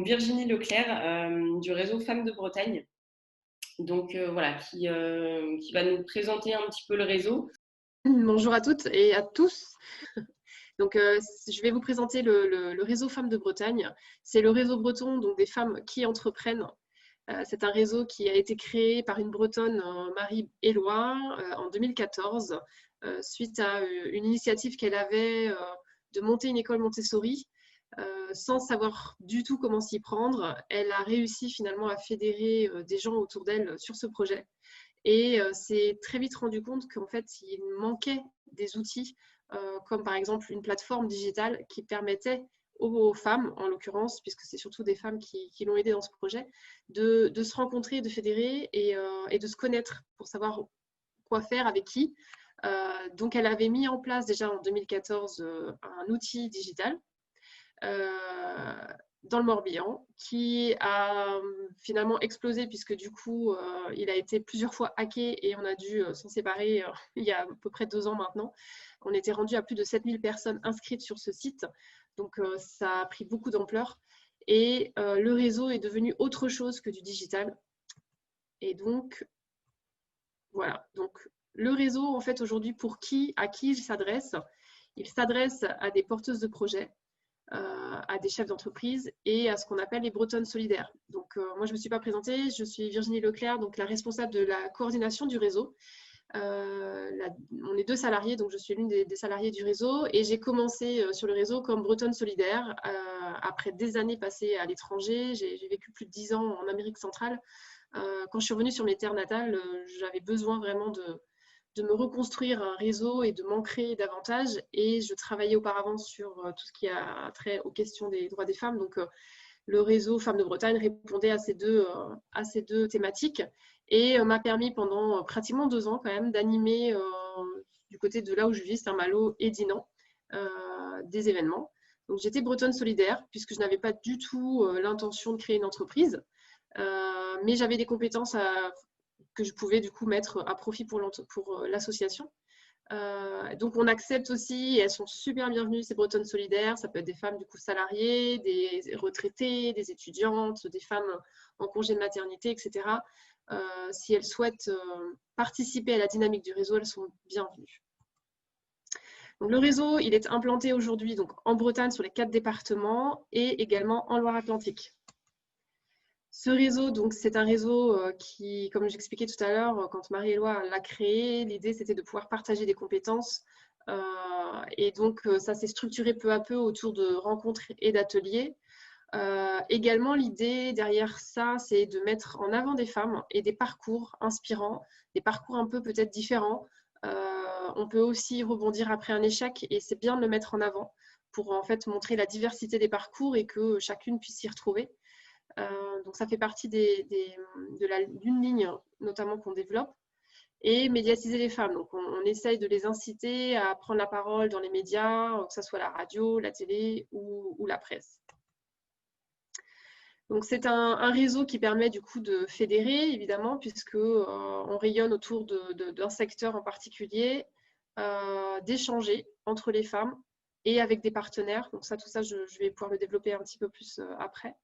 donc Virginie Leclerc du réseau Femmes de Bretagne. Donc voilà, qui va nous présenter un petit peu le réseau. Bonjour à toutes et à tous. Donc, je vais vous présenter le réseau Femmes de Bretagne. C'est le réseau breton, donc des femmes qui entreprennent. C'est un réseau qui a été créé par une Bretonne, Marie-Éloi, en 2014, suite à une initiative qu'elle avait de monter une école Montessori. Sans savoir du tout comment s'y prendre, elle a réussi finalement à fédérer des gens autour d'elle sur ce projet. Et s'est très vite rendu compte qu'en fait, il manquait des outils, comme par exemple une plateforme digitale qui permettait aux femmes, en l'occurrence, puisque c'est surtout des femmes qui l'ont aidé dans ce projet, de se rencontrer, de fédérer et de se connaître pour savoir quoi faire, avec qui. Donc, elle avait mis en place déjà en 2014 un outil digital dans le Morbihan, qui a finalement explosé puisque du coup, il a été plusieurs fois hacké et on a dû s'en séparer il y a à peu près 2 ans maintenant. On était rendu à plus de 7000 personnes inscrites sur ce site, donc ça a pris beaucoup d'ampleur et le réseau est devenu autre chose que du digital. Et donc, voilà. Donc, le réseau, en fait, aujourd'hui, à qui il s'adresse? Il s'adresse à des porteuses de projets, à des chefs d'entreprise et à ce qu'on appelle les Bretonnes solidaires. Donc, moi, je ne me suis pas présentée, je suis Virginie Leclerc, donc la responsable de la coordination du réseau. On est 2 salariés, donc je suis l'une des salariés du réseau et j'ai commencé sur le réseau comme Bretonne solidaire après des années passées à l'étranger. J'ai vécu plus de 10 ans en Amérique centrale. Quand je suis revenue sur mes terres natales, j'avais besoin vraiment de me reconstruire un réseau et de m'ancrer davantage. Et je travaillais auparavant sur tout ce qui a trait aux questions des droits des femmes. Donc, le réseau Femmes de Bretagne répondait à ces deux thématiques et m'a permis pendant pratiquement 2 ans quand même d'animer du côté de là où je vis, Saint-Malo et Dinan, des événements. Donc, j'étais Bretonne solidaire puisque je n'avais pas du tout l'intention de créer une entreprise. Mais j'avais des compétences que je pouvais du coup mettre à profit pour l'association. Donc on accepte aussi, et elles sont super bienvenues, ces Bretonnes solidaires. Ça peut être des femmes du coup salariées, des retraitées, des étudiantes, des femmes en congé de maternité, etc. Si elles souhaitent participer à la dynamique du réseau, elles sont bienvenues. Donc, le réseau, il est implanté aujourd'hui donc en Bretagne sur les 4 départements et également en Loire-Atlantique. Ce réseau, donc, c'est un réseau qui, comme j'expliquais tout à l'heure, quand Marie-Éloi l'a créé, l'idée c'était de pouvoir partager des compétences. Et donc, ça s'est structuré peu à peu autour de rencontres et d'ateliers. Également, l'idée derrière ça, c'est de mettre en avant des femmes et des parcours inspirants, des parcours un peu peut-être différents. On peut aussi rebondir après un échec et c'est bien de le mettre en avant pour en fait montrer la diversité des parcours et que chacune puisse s'y retrouver. Donc ça fait partie d'une ligne notamment qu'on développe. Et médiatiser les femmes. Donc on essaye de les inciter à prendre la parole dans les médias, que ce soit la radio, la télé ou la presse. Donc c'est un réseau qui permet du coup de fédérer, évidemment, puisque on rayonne autour d'un secteur en particulier, d'échanger entre les femmes et avec des partenaires. Donc ça, tout ça, je vais pouvoir le développer un petit peu plus après.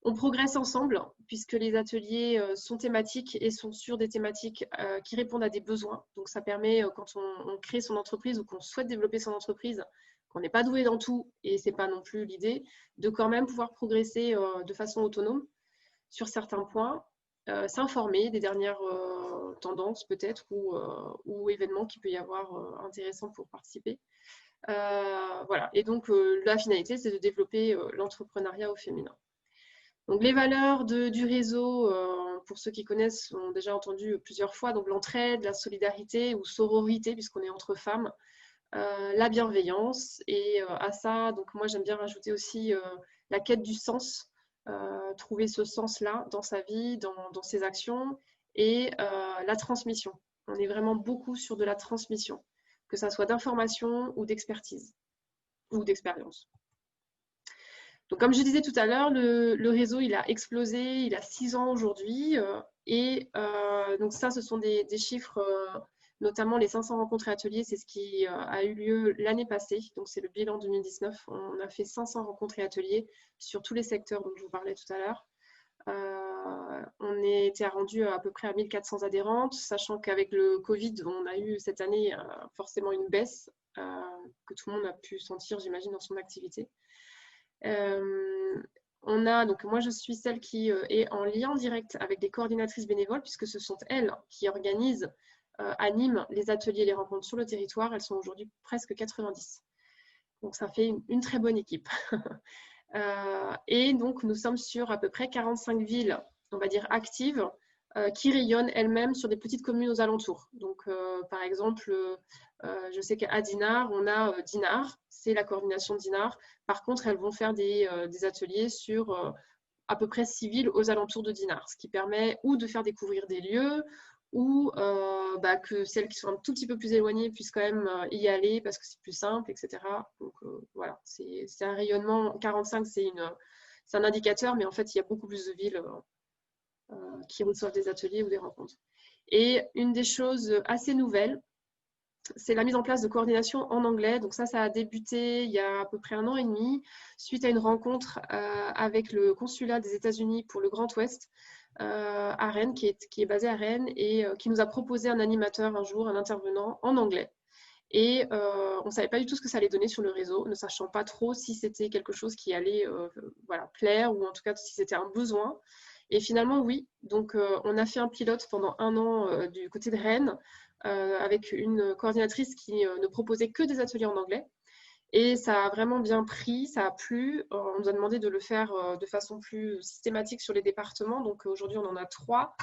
On progresse ensemble puisque les ateliers sont thématiques et sont sur des thématiques qui répondent à des besoins. Donc ça permet, quand on crée son entreprise ou qu'on souhaite développer son entreprise, qu'on n'est pas doué dans tout et ce n'est pas non plus l'idée, de quand même pouvoir progresser de façon autonome sur certains points, s'informer des dernières tendances peut-être ou événements qu'il peut y avoir intéressants pour participer. Voilà. Et donc la finalité, c'est de développer l'entrepreneuriat au féminin. Donc, les valeurs du réseau, pour ceux qui connaissent, ont déjà entendu plusieurs fois, donc l'entraide, la solidarité ou sororité, puisqu'on est entre femmes, la bienveillance. Et à ça, donc moi j'aime bien rajouter aussi la quête du sens, trouver ce sens-là dans sa vie, dans ses actions, et la transmission. On est vraiment beaucoup sur de la transmission, que ça soit d'information ou d'expertise ou d'expérience. Donc, comme je disais tout à l'heure, le réseau, il a explosé, il a 6 ans aujourd'hui. Et donc ça, ce sont des chiffres notamment les 500 rencontres et ateliers. C'est ce qui a eu lieu l'année passée. Donc, c'est le bilan 2019. On a fait 500 rencontres et ateliers sur tous les secteurs dont je vous parlais tout à l'heure. On était rendu à peu près à 1400 adhérentes, sachant qu'avec le Covid, on a eu cette année forcément une baisse que tout le monde a pu sentir, j'imagine, dans son activité. Donc moi, je suis celle qui est en lien direct avec des coordinatrices bénévoles, puisque ce sont elles qui organisent, animent les ateliers et les rencontres sur le territoire. Elles sont aujourd'hui presque 90. Donc, ça fait une très bonne équipe. Et donc, nous sommes sur à peu près 45 villes, on va dire actives, qui rayonnent elles-mêmes sur des petites communes aux alentours. Donc, par exemple, je sais qu'à Dinard, on a Dinard, c'est la coordination de Dinard. Par contre, elles vont faire des ateliers sur à peu près 6 villes aux alentours de Dinard, ce qui permet ou de faire découvrir des lieux, ou que celles qui sont un tout petit peu plus éloignées puissent quand même y aller parce que c'est plus simple, etc. Donc voilà, c'est un rayonnement. 45, c'est un indicateur, mais en fait, il y a beaucoup plus de villes qui reçoivent des ateliers ou des rencontres. Et une des choses assez nouvelles, c'est la mise en place de coordination en anglais. Donc ça a débuté il y a à peu près 1 an et demi, suite à une rencontre avec le consulat des États-Unis pour le Grand Ouest à Rennes, qui est basé à Rennes, et qui nous a proposé un animateur un jour, un intervenant en anglais. Et on ne savait pas du tout ce que ça allait donner sur le réseau, ne sachant pas trop si c'était quelque chose qui allait plaire, ou en tout cas si c'était un besoin. Et finalement, oui. Donc, on a fait un pilote pendant 1 an du côté de Rennes, avec une coordinatrice qui ne proposait que des ateliers en anglais. Et ça a vraiment bien pris, ça a plu. On nous a demandé de le faire de façon plus systématique sur les départements. Donc aujourd'hui, on en a 3.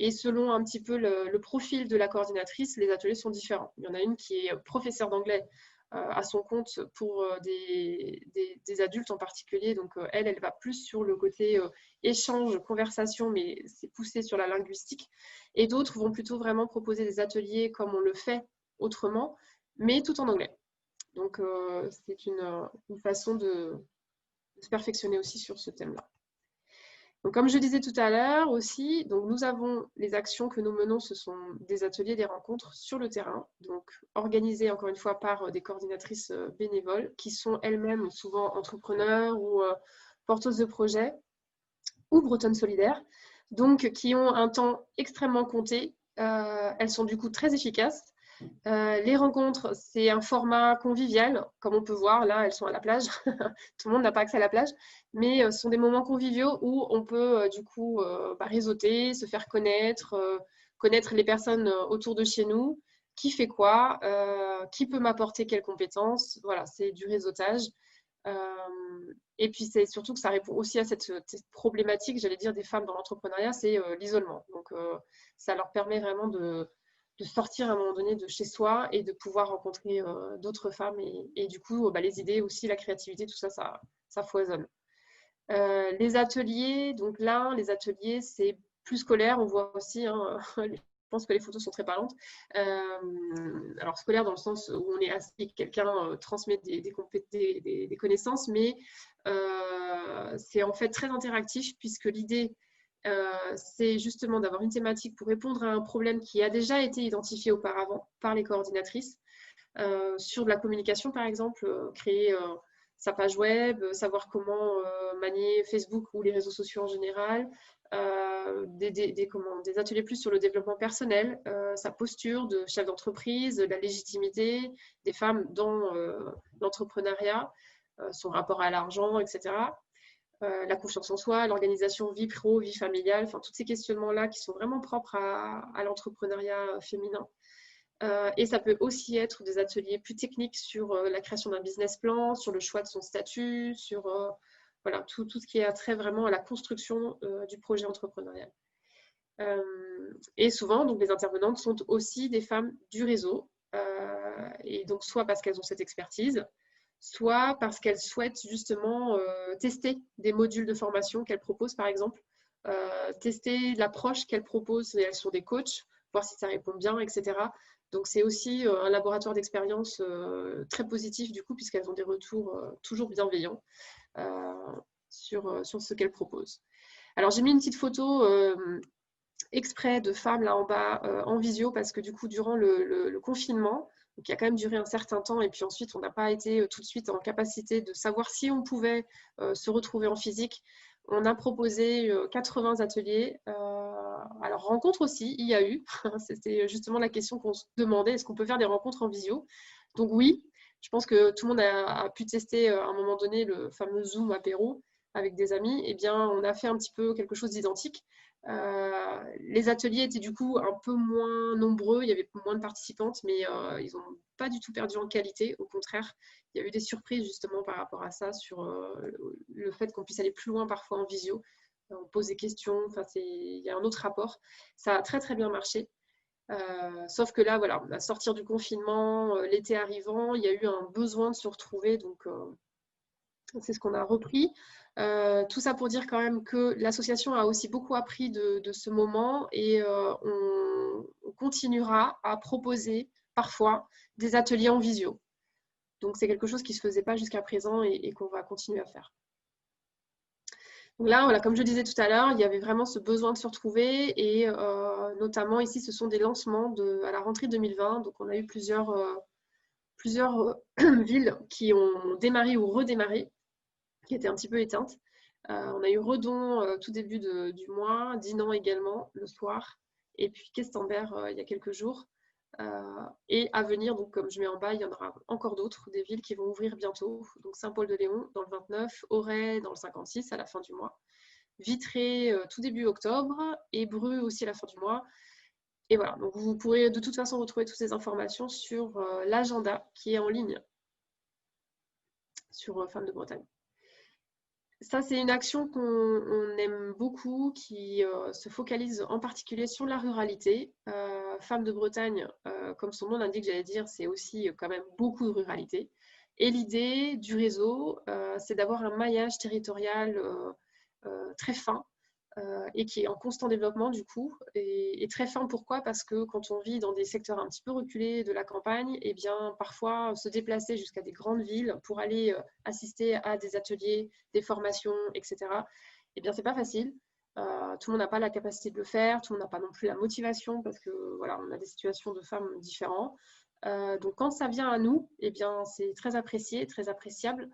Et selon un petit peu le profil de la coordinatrice, les ateliers sont différents. Il y en a une qui est professeure d'anglais à son compte pour des adultes en particulier. Donc elle va plus sur le côté échange, conversation, mais c'est poussé sur la linguistique. Et d'autres vont plutôt vraiment proposer des ateliers comme on le fait autrement, mais tout en anglais. Donc, c'est une façon de se perfectionner aussi sur ce thème-là. Donc, comme je disais tout à l'heure aussi, donc nous avons les actions que nous menons, ce sont des ateliers, des rencontres sur le terrain, donc organisées encore une fois par des coordinatrices bénévoles qui sont elles-mêmes souvent entrepreneurs ou porteuses de projets ou bretonnes solidaires, donc qui ont un temps extrêmement compté. Elles sont du coup très efficaces. Les rencontres, c'est un format convivial, comme on peut voir, là, elles sont à la plage. Tout le monde n'a pas accès à la plage, mais ce sont des moments conviviaux où on peut du coup réseauter, se faire connaître, connaître les personnes autour de chez nous, qui fait quoi, qui peut m'apporter quelles compétences. Voilà, c'est du réseautage. Et puis, c'est surtout que ça répond aussi à cette problématique, j'allais dire, des femmes dans l'entrepreneuriat, c'est l'isolement. Donc, ça leur permet vraiment de sortir à un moment donné de chez soi et de pouvoir rencontrer d'autres femmes. Et du coup, les idées aussi, la créativité, tout ça, ça foisonne. Les ateliers, donc là, les ateliers, c'est plus scolaire. On voit aussi, hein, je pense que les photos sont très parlantes. Alors, scolaire dans le sens où on est assis, quelqu'un transmet des connaissances, mais c'est en fait très interactif puisque l'idée, c'est justement d'avoir une thématique pour répondre à un problème qui a déjà été identifié auparavant par les coordinatrices. Sur de la communication, par exemple, créer sa page web, savoir comment manier Facebook ou les réseaux sociaux en général, des ateliers plus sur le développement personnel, sa posture de chef d'entreprise, la légitimité des femmes dans l'entrepreneuriat, son rapport à l'argent, etc. La confiance en soi, l'organisation vie pro, vie familiale, enfin tous ces questionnements-là qui sont vraiment propres à l'entrepreneuriat féminin. Et ça peut aussi être des ateliers plus techniques sur la création d'un business plan, sur le choix de son statut, sur tout ce qui a trait vraiment à la construction du projet entrepreneurial. Et souvent, donc, les intervenantes sont aussi des femmes du réseau, et donc soit parce qu'elles ont cette expertise, soit parce qu'elles souhaitent justement tester des modules de formation qu'elles proposent, par exemple, tester l'approche qu'elles proposent, et elles sont des coachs, voir si ça répond bien, etc. Donc, c'est aussi un laboratoire d'expérience très positif, du coup, puisqu'elles ont des retours toujours bienveillants sur ce qu'elles proposent. Alors, j'ai mis une petite photo exprès de femmes là en bas en visio parce que du coup, durant le confinement, qui a quand même duré un certain temps, et puis ensuite, on n'a pas été tout de suite en capacité de savoir si on pouvait se retrouver en physique. On a proposé 80 ateliers. Alors, rencontres aussi, il y a eu. C'était justement la question qu'on se demandait, est-ce qu'on peut faire des rencontres en visio? Donc oui, je pense que tout le monde a pu tester à un moment donné le fameux Zoom apéro avec des amis. Eh bien, on a fait un petit peu quelque chose d'identique. Les ateliers étaient du coup un peu moins nombreux, il y avait moins de participantes, mais ils n'ont pas du tout perdu en qualité. Au contraire, il y a eu des surprises justement par rapport à ça, sur le fait qu'on puisse aller plus loin parfois en visio. On pose des questions, enfin, il y a un autre rapport. Ça a très très bien marché. Sauf que là, voilà, à sortir du confinement, l'été arrivant, il y a eu un besoin de se retrouver, donc c'est ce qu'on a repris. Tout ça pour dire quand même que l'association a aussi beaucoup appris de ce moment, et on continuera à proposer parfois des ateliers en visio. Donc c'est quelque chose qui ne se faisait pas jusqu'à présent et qu'on va continuer à faire. Donc là, voilà, comme je disais tout à l'heure, il y avait vraiment ce besoin de se retrouver, et notamment ici, ce sont des lancements à la rentrée 2020. Donc on a eu plusieurs villes qui ont démarré ou redémarré, qui étaient un petit peu éteintes. On a eu Redon tout début du mois, Dinan également le soir, et puis Questembert il y a quelques jours. Et à venir, donc comme je mets en bas, il y en aura encore d'autres, des villes qui vont ouvrir bientôt. Donc Saint-Paul-de-Léon dans le 29, Auray dans le 56 à la fin du mois, Vitré tout début octobre, et Bru aussi à la fin du mois. Et voilà, donc vous pourrez de toute façon retrouver toutes ces informations sur l'agenda qui est en ligne sur Femmes de Bretagne. Ça, c'est une action qu'on aime beaucoup, qui se focalise en particulier sur la ruralité. Femmes de Bretagne, comme son nom l'indique, j'allais dire, c'est aussi quand même beaucoup de ruralité. Et l'idée du réseau, c'est d'avoir un maillage territorial très fin, et qui est en constant développement du coup. Et très fin, pourquoi? Parce que quand on vit dans des secteurs un petit peu reculés de la campagne, eh bien parfois se déplacer jusqu'à des grandes villes pour aller assister à des ateliers, des formations, etc., eh bien c'est pas facile. Tout le monde n'a pas la capacité de le faire, tout le monde n'a pas non plus la motivation, parce que voilà, on a des situations de femmes différentes. Donc quand ça vient à nous, eh bien c'est très apprécié, très appréciable,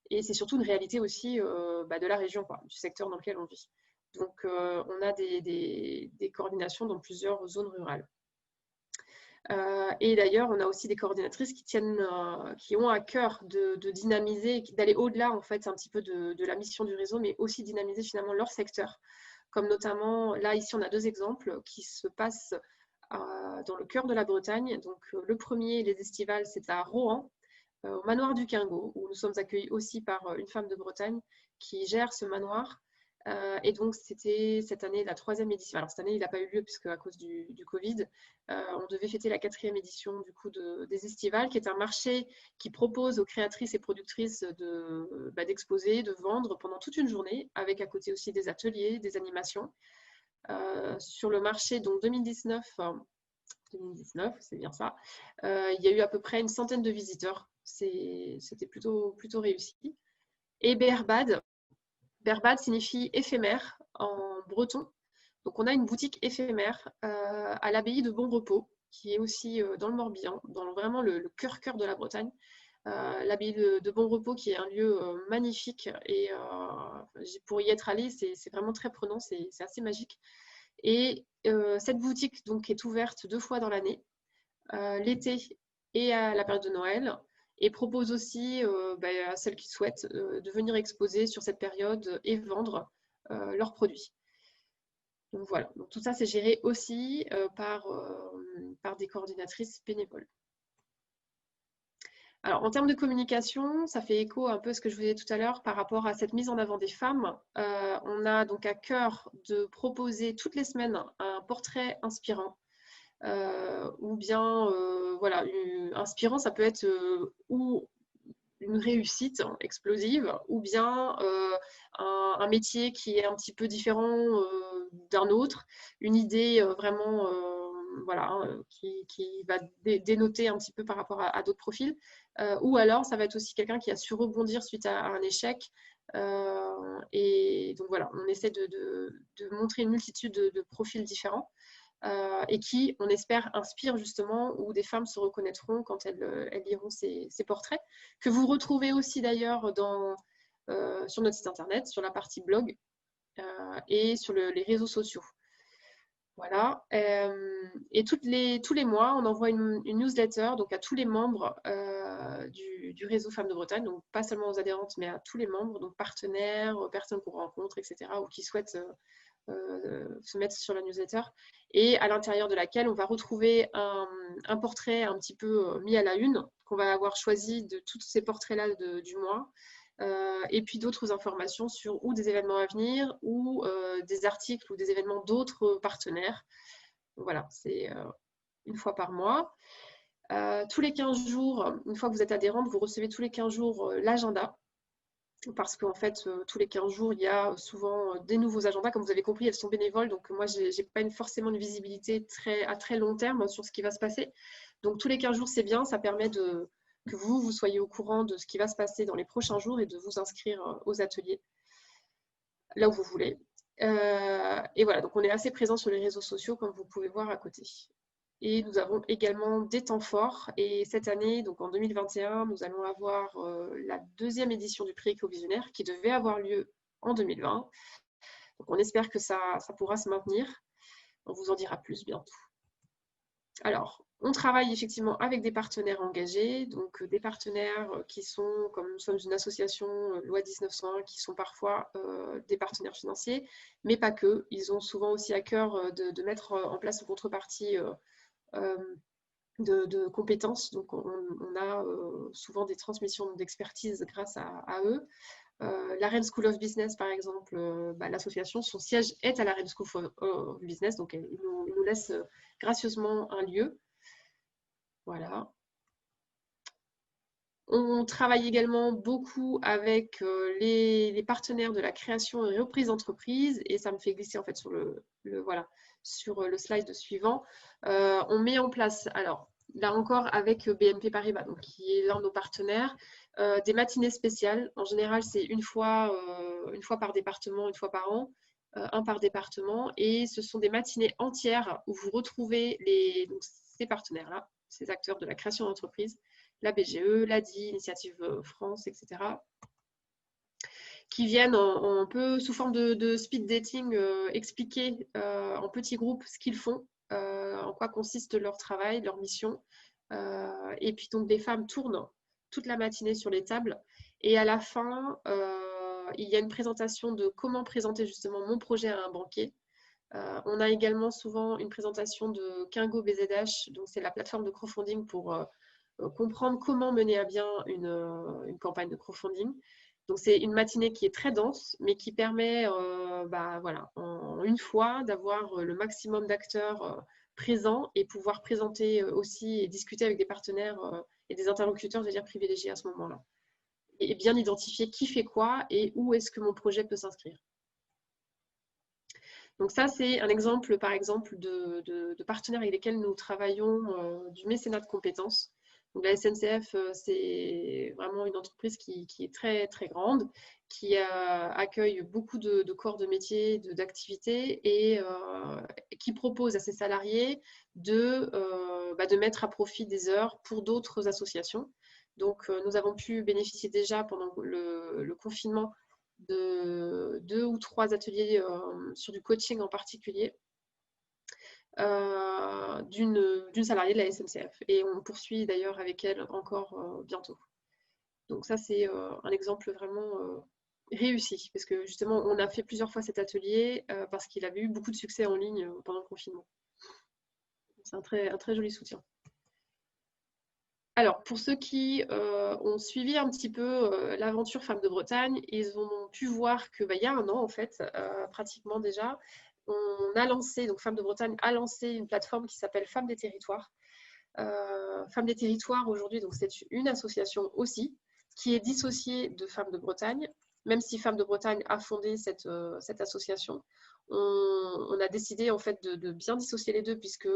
et c'est surtout une réalité aussi de la région, quoi, du secteur dans lequel on vit. Donc, on a des coordinations dans plusieurs zones rurales. Et d'ailleurs, on a aussi des coordinatrices qui ont à cœur de dynamiser, d'aller au-delà en fait un petit peu de la mission du réseau, mais aussi dynamiser finalement leur secteur. Comme notamment, là ici on a 2 exemples qui se passent dans le cœur de la Bretagne. Donc le premier, les estivales, c'est à Rohan, au manoir du Quingot, où nous sommes accueillis aussi par une femme de Bretagne qui gère ce manoir. Et donc, c'était cette année la 3e édition. Alors, cette année, il n'a pas eu lieu puisque à cause du Covid, on devait fêter la 4e édition du coup des Estivales, qui est un marché qui propose aux créatrices et productrices d'exposer, de vendre pendant toute une journée, avec à côté aussi des ateliers, des animations. Sur le marché, donc 2019, c'est bien ça, il y a eu à peu près une centaine de visiteurs. C'était plutôt réussi. Et Berbad signifie éphémère en breton. Donc on a une boutique éphémère à l'abbaye de Bon Repos, qui est aussi dans le Morbihan, dans vraiment le cœur de la Bretagne. L'abbaye de Bon Repos, qui est un lieu magnifique, et pour y être allée, c'est vraiment très prenant, c'est assez magique. Et cette boutique donc est ouverte 2 fois dans l'année, l'été et à la période de Noël, et propose aussi à celles qui souhaitent de venir exposer sur cette période et vendre leurs produits. Donc voilà, donc tout ça c'est géré aussi par des coordinatrices bénévoles. Alors en termes de communication, ça fait écho un peu à ce que je vous disais tout à l'heure par rapport à cette mise en avant des femmes. On a donc à cœur de proposer toutes les semaines un portrait inspirant. Ou bien voilà, inspirant, ça peut être ou une réussite explosive, ou bien un métier qui est un petit peu différent d'un autre, une idée vraiment voilà, qui va dénoter un petit peu par rapport à d'autres profils, ou alors ça va être aussi quelqu'un qui a su rebondir suite à un échec, Et donc voilà, on essaie de montrer une multitude de profils différents et qui, on espère, inspirent justement, où des femmes se reconnaîtront quand elles liront ces portraits, que vous retrouvez aussi d'ailleurs sur notre site internet, sur la partie blog et sur les réseaux sociaux. Voilà. Et tous les mois, on envoie une newsletter donc à tous les membres du réseau Femmes de Bretagne, donc pas seulement aux adhérentes, mais à tous les membres, donc partenaires, personnes qu'on rencontre, etc., ou qui souhaitent se mettre sur la newsletter, et à l'intérieur de laquelle on va retrouver un portrait un petit peu mis à la une, qu'on va avoir choisi de tous ces portraits-là du mois. Et puis d'autres informations sur ou des événements à venir ou des articles ou des événements d'autres partenaires. Donc voilà, c'est une fois par mois. Tous les 15 jours, une fois que vous êtes adhérente, vous recevez tous les 15 jours l'agenda. Parce qu'en fait, tous les 15 jours, il y a souvent des nouveaux agendas. Comme vous avez compris, elles sont bénévoles. Donc moi, je n'ai pas forcément une visibilité à très long terme sur ce qui va se passer. Donc tous les 15 jours, c'est bien. Ça permet que vous soyez au courant de ce qui va se passer dans les prochains jours et de vous inscrire aux ateliers là où vous voulez. Et voilà, donc on est assez présent sur les réseaux sociaux, comme vous pouvez voir à côté. Et nous avons également des temps forts. Et cette année, donc en 2021, nous allons avoir la deuxième édition du prix Éco-Visionnaire qui devait avoir lieu en 2020. Donc on espère que ça pourra se maintenir. On vous en dira plus bientôt. Alors, on travaille effectivement avec des partenaires engagés, donc des partenaires qui sont, comme nous sommes une association loi 1901, qui sont parfois des partenaires financiers, mais pas que. Ils ont souvent aussi à cœur de mettre en place une contrepartie de compétences. Donc, on a souvent des transmissions d'expertise grâce à eux. La Rennes School of Business, par exemple, l'association, son siège est à la Rennes School of Business, donc il nous laisse gracieusement un lieu. Voilà. On travaille également beaucoup avec les partenaires de la création et reprise d'entreprise, et ça me fait glisser en fait sur sur le slide suivant. On met en place, alors là encore avec BNP Paribas, donc, qui est l'un de nos partenaires, des matinées spéciales. En général, c'est une fois par département, une fois par an, un par département, et ce sont des matinées entières où vous retrouvez donc, ces partenaires-là, ces acteurs de la création d'entreprise, la BGE, l'ADI, Initiative France, etc., qui viennent un peu sous forme de speed dating expliquer en petits groupes ce qu'ils font, en quoi consiste leur travail, leur mission. Et puis donc les femmes tournent toute la matinée sur les tables. Et à la fin, il y a une présentation de comment présenter justement mon projet à un banquier. On a également souvent une présentation de Kingo BZH, donc c'est la plateforme de crowdfunding pour comprendre comment mener à bien une campagne de crowdfunding. Donc c'est une matinée qui est très dense, mais qui permet voilà, en une fois d'avoir le maximum d'acteurs présents et pouvoir présenter aussi et discuter avec des partenaires et des interlocuteurs, je veux dire, privilégiés à ce moment-là. Et bien identifier qui fait quoi et où est-ce que mon projet peut s'inscrire. Donc ça, c'est un exemple, par exemple, de partenaires avec lesquels nous travaillons du mécénat de compétences. Donc la SNCF, c'est vraiment une entreprise qui est très, très grande, qui accueille beaucoup de corps de métier, d'activités et qui propose à ses salariés de mettre à profit des heures pour d'autres associations. Donc nous avons pu bénéficier déjà pendant le confinement de 2 ou 3 ateliers sur du coaching en particulier d'une salariée de la SNCF. Et on poursuit d'ailleurs avec elle encore bientôt. Donc ça, c'est un exemple vraiment réussi, parce que justement, on a fait plusieurs fois cet atelier parce qu'il avait eu beaucoup de succès en ligne pendant le confinement. C'est un très joli soutien. Alors, pour ceux qui ont suivi un petit peu l'aventure Femmes de Bretagne, ils ont pu voir qu'il y a un an, en fait, pratiquement déjà, on a lancé, donc Femmes de Bretagne a lancé une plateforme qui s'appelle Femmes des Territoires. Femmes des Territoires, aujourd'hui, donc c'est une association aussi, qui est dissociée de Femmes de Bretagne, même si Femmes de Bretagne a fondé cette association. On a décidé en fait de bien dissocier les deux, puisque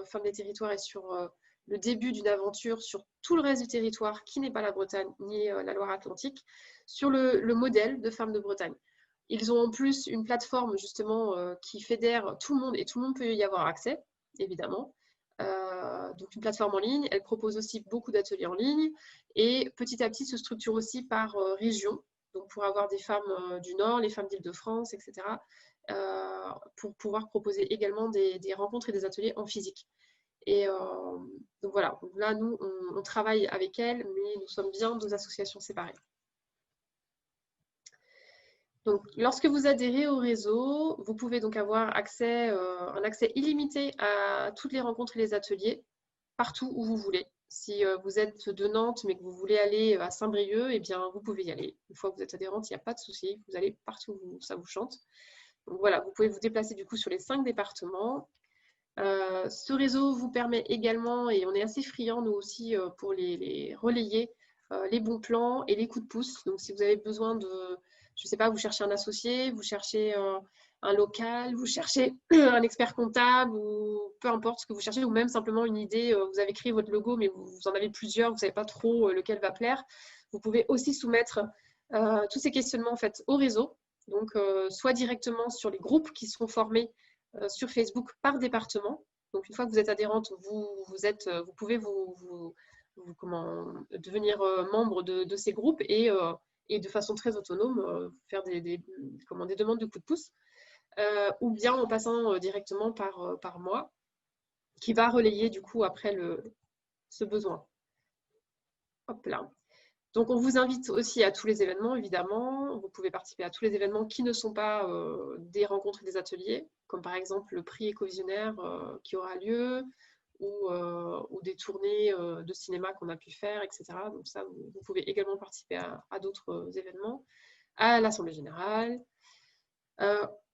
Femmes des Territoires est sur le début d'une aventure sur tout le reste du territoire qui n'est pas la Bretagne ni la Loire-Atlantique, sur le modèle de Femmes de Bretagne. Ils ont en plus une plateforme justement qui fédère tout le monde et tout le monde peut y avoir accès, évidemment. Donc une plateforme en ligne, elle propose aussi beaucoup d'ateliers en ligne et petit à petit se structure aussi par région, donc pour avoir des femmes du Nord, les femmes d'Île-de-France, etc., pour pouvoir proposer également des rencontres et des ateliers en physique. Et donc voilà, donc là nous on travaille avec elles, mais nous sommes bien deux associations séparées. Donc, lorsque vous adhérez au réseau, vous pouvez donc avoir un accès illimité à toutes les rencontres et les ateliers, partout où vous voulez. Si vous êtes de Nantes, mais que vous voulez aller à Saint-Brieuc, eh bien, vous pouvez y aller. Une fois que vous êtes adhérente, il n'y a pas de souci. Vous allez partout où ça vous chante. Donc voilà, vous pouvez vous déplacer du coup sur les 5 départements. Ce réseau vous permet également, et on est assez friands nous aussi pour les relayer, les bons plans et les coups de pouce. Donc si vous avez besoin de, je ne sais pas, vous cherchez un associé, vous cherchez un local, vous cherchez un expert comptable ou peu importe ce que vous cherchez, ou même simplement une idée, vous avez créé votre logo mais vous en avez plusieurs, vous ne savez pas trop lequel va plaire, vous pouvez aussi soumettre tous ces questionnements en fait au réseau, donc soit directement sur les groupes qui sont formés sur Facebook par département. Donc une fois que vous êtes adhérente, vous pouvez devenir membre de ces groupes et de façon très autonome faire des demandes de coups de pouce, ou bien en passant directement par moi, qui va relayer du coup après ce besoin. Hop là. Donc, on vous invite aussi à tous les événements, évidemment. Vous pouvez participer à tous les événements qui ne sont pas des rencontres et des ateliers, comme par exemple le prix Écovisionnaire qui aura lieu, ou des tournées de cinéma qu'on a pu faire, etc. Donc ça, vous pouvez également participer à d'autres événements, à l'Assemblée Générale.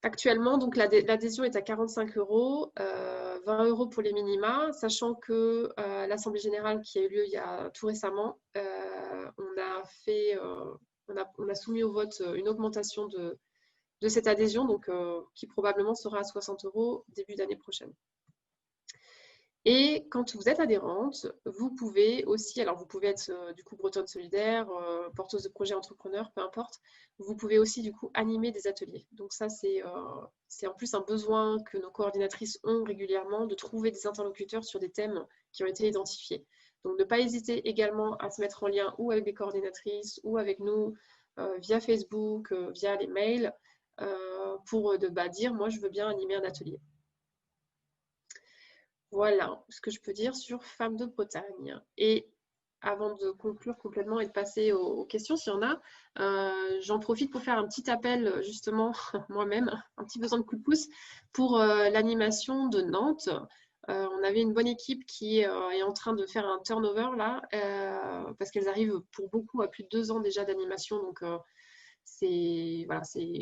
Actuellement, donc l'adhésion est à 45 €, 20 € pour les minima, sachant que l'Assemblée Générale qui a eu lieu il y a tout récemment, on a soumis au vote une augmentation de cette adhésion, donc qui probablement sera à 60 € début d'année prochaine. Et quand vous êtes adhérente, vous pouvez aussi, alors vous pouvez être du coup bretonne solidaire, porteuse de projets entrepreneurs, peu importe, vous pouvez aussi du coup animer des ateliers. Donc ça, c'est en plus un besoin que nos coordinatrices ont régulièrement, de trouver des interlocuteurs sur des thèmes qui ont été identifiés. Donc ne pas hésiter également à se mettre en lien ou avec des coordinatrices ou avec nous via Facebook, via les mails, pour dire moi je veux bien animer un atelier. Voilà ce que je peux dire sur Femmes de Bretagne. Et avant de conclure complètement et de passer aux questions, s'il y en a, j'en profite pour faire un petit appel, justement, moi-même, un petit besoin de coup de pouce, pour l'animation de Nantes. On avait une bonne équipe qui est en train de faire un turnover, là, parce qu'elles arrivent pour beaucoup à plus de 2 ans déjà d'animation. Donc, c'est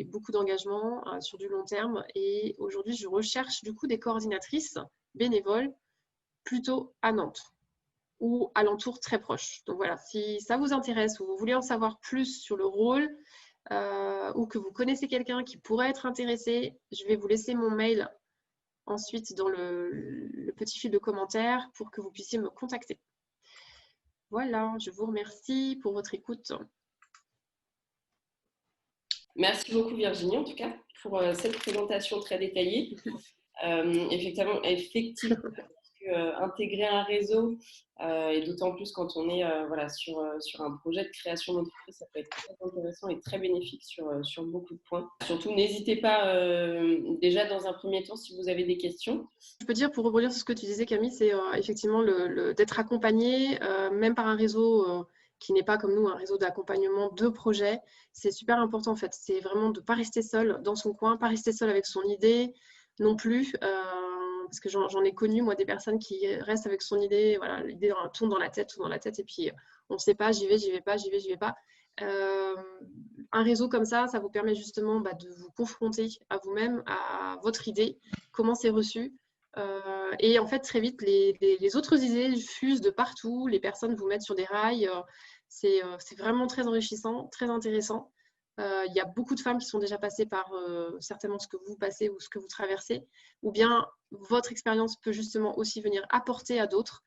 beaucoup d'engagement sur du long terme. Et aujourd'hui, je recherche du coup des coordinatrices bénévoles plutôt à Nantes ou alentours très proches. Donc voilà, si ça vous intéresse ou vous voulez en savoir plus sur le rôle ou que vous connaissez quelqu'un qui pourrait être intéressé, je vais vous laisser mon mail ensuite dans le petit fil de commentaires pour que vous puissiez me contacter. Voilà, je vous remercie pour votre écoute. Merci beaucoup Virginie, en tout cas, pour cette présentation très détaillée. Effectivement, intégrer un réseau, et d'autant plus quand on est sur un projet de création d'entreprise, ça peut être très intéressant et très bénéfique sur beaucoup de points. Surtout, n'hésitez pas, déjà dans un premier temps, si vous avez des questions. Je peux dire, pour rebondir sur ce que tu disais Camille, c'est effectivement d'être accompagné, même par un réseau qui n'est pas comme nous, un réseau d'accompagnement de projets. C'est super important en fait. C'est vraiment de ne pas rester seul dans son coin, pas rester seul avec son idée non plus. Parce que j'en ai connu, moi, des personnes qui restent avec son idée, voilà, l'idée tourne dans la tête, et puis on ne sait pas, j'y vais pas, j'y vais pas. Un réseau comme ça vous permet justement de vous confronter à vous-même, à votre idée, comment c'est reçu. Et en fait, très vite, les autres idées fusent de partout, les personnes vous mettent sur des rails. C'est vraiment très enrichissant, très intéressant. Il y a beaucoup de femmes qui sont déjà passées par certainement ce que vous passez ou ce que vous traversez, ou bien votre expérience peut justement aussi venir apporter à d'autres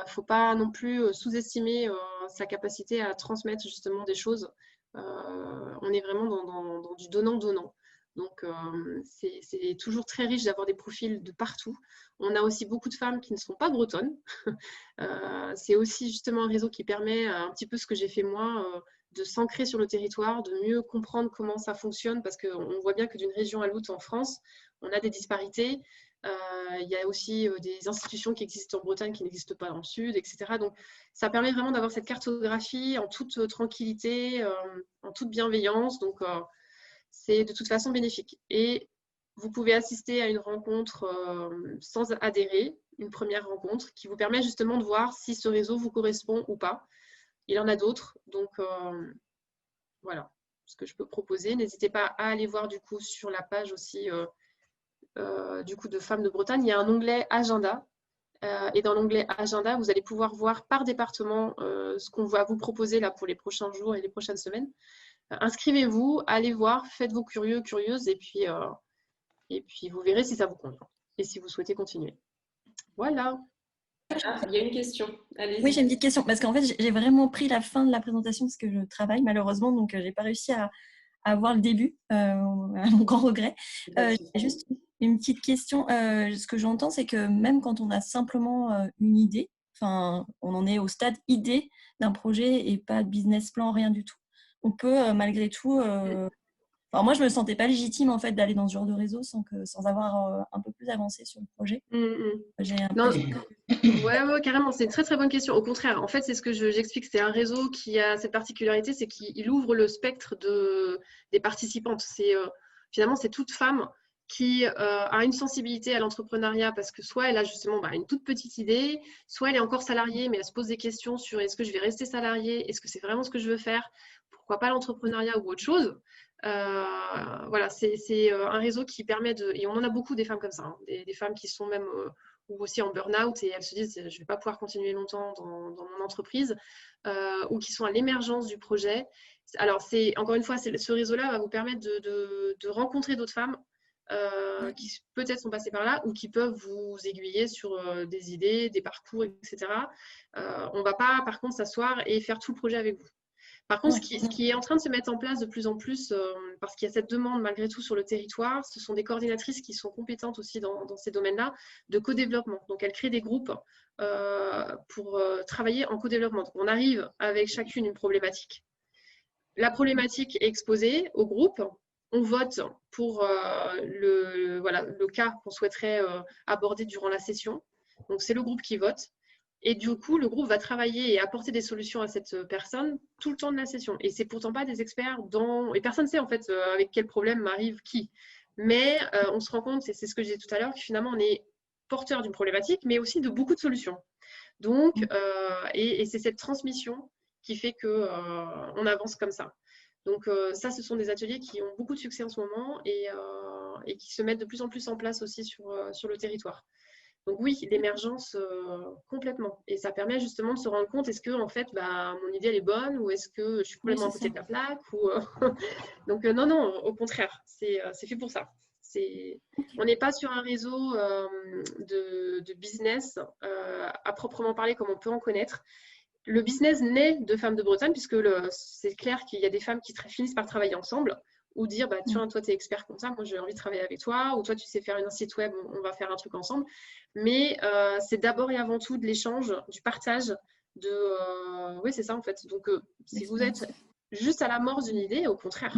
Faut pas non plus sous-estimer sa capacité à transmettre justement des choses. On est vraiment dans du donnant-donnant. Donc, c'est toujours très riche d'avoir des profils de partout. On a aussi beaucoup de femmes qui ne sont pas bretonnes. C'est aussi justement un réseau qui permet un petit peu ce que j'ai fait moi, de s'ancrer sur le territoire, de mieux comprendre comment ça fonctionne, parce qu'on voit bien que d'une région à l'autre en France, on a des disparités. Il y a aussi des institutions qui existent en Bretagne qui n'existent pas dans le sud, etc. Donc, ça permet vraiment d'avoir cette cartographie en toute tranquillité, en toute bienveillance. Donc, c'est de toute façon bénéfique. Et vous pouvez assister à une rencontre sans adhérer, une première rencontre, qui vous permet justement de voir si ce réseau vous correspond ou pas. Il y en a d'autres, donc voilà ce que je peux proposer. N'hésitez pas à aller voir du coup sur la page aussi du coup de Femmes de Bretagne. Il y a un onglet Agenda. Et dans l'onglet Agenda, vous allez pouvoir voir par département ce qu'on va vous proposer là pour les prochains jours et les prochaines semaines. Inscrivez-vous, allez voir, faites-vous curieux, curieuses, et puis vous verrez si ça vous convient et si vous souhaitez continuer. Voilà. Ah, il y a une question. Allez-y. Oui, j'ai une petite question, parce qu'en fait, j'ai vraiment pris la fin de la présentation parce que je travaille malheureusement, donc je n'ai pas réussi à voir le début, à mon grand regret. Juste une petite question. Ce que j'entends, c'est que même quand on a simplement une idée, enfin, on en est au stade idée d'un projet et pas de business plan, rien du tout. On peut malgré tout. Enfin, moi, je me sentais pas légitime en fait d'aller dans ce genre de réseau sans avoir un peu plus avancé sur le projet. Non, ouais, carrément, c'est une très très bonne question. Au contraire, en fait, c'est ce que j'explique. C'est un réseau qui a cette particularité, c'est qu'il ouvre le spectre des participantes. Finalement, c'est toute femme qui a une sensibilité à l'entrepreneuriat parce que soit elle a justement une toute petite idée, soit elle est encore salariée, mais elle se pose des questions sur est-ce que je vais rester salariée, est-ce que c'est vraiment ce que je veux faire, pourquoi pas l'entrepreneuriat ou autre chose. Voilà, c'est un réseau qui permet et on en a beaucoup des femmes comme ça, hein, des femmes qui sont même ou aussi en burn-out et elles se disent je ne vais pas pouvoir continuer longtemps dans mon entreprise, ou qui sont à l'émergence du projet. Alors, encore une fois, ce réseau-là va vous permettre de rencontrer d'autres femmes qui peut-être sont passées par là ou qui peuvent vous aiguiller sur des idées, des parcours, etc. On ne va pas, par contre, s'asseoir et faire tout le projet avec vous. Par contre, ce qui est en train de se mettre en place de plus en plus, parce qu'il y a cette demande malgré tout sur le territoire, ce sont des coordinatrices qui sont compétentes aussi dans ces domaines-là de co-développement. Donc, elles créent des groupes pour travailler en co-développement. Donc, on arrive avec chacune une problématique. La problématique est exposée au groupe. On vote pour le cas qu'on souhaiterait aborder durant la session. Donc, c'est le groupe qui vote. Et du coup, le groupe va travailler et apporter des solutions à cette personne tout le temps de la session. Et c'est pourtant pas des experts et personne ne sait en fait avec quel problème arrive qui. Mais on se rend compte, et c'est ce que je disais tout à l'heure, que finalement on est porteur d'une problématique, mais aussi de beaucoup de solutions. Donc, et c'est cette transmission qui fait qu'on avance comme ça. Donc ça, ce sont des ateliers qui ont beaucoup de succès en ce moment et qui se mettent de plus en plus en place aussi sur le territoire. Donc oui, l'émergence complètement. Et ça permet justement de se rendre compte, est-ce que en fait, mon idée elle est bonne ou est-ce que je suis complètement à côté de la plaque Donc non, au contraire, c'est fait pour ça. On n'est pas sur un réseau de business à proprement parler comme on peut en connaître. Le business naît de Femmes de Bretagne puisque c'est clair qu'il y a des femmes qui finissent par travailler ensemble ou dire tiens, toi tu es expert comme ça, moi j'ai envie de travailler avec toi, ou toi tu sais faire un site web, on va faire un truc ensemble. Mais c'est d'abord et avant tout de l'échange, du partage, oui c'est ça en fait. Donc si vous êtes juste à l'amorce d'une idée, au contraire.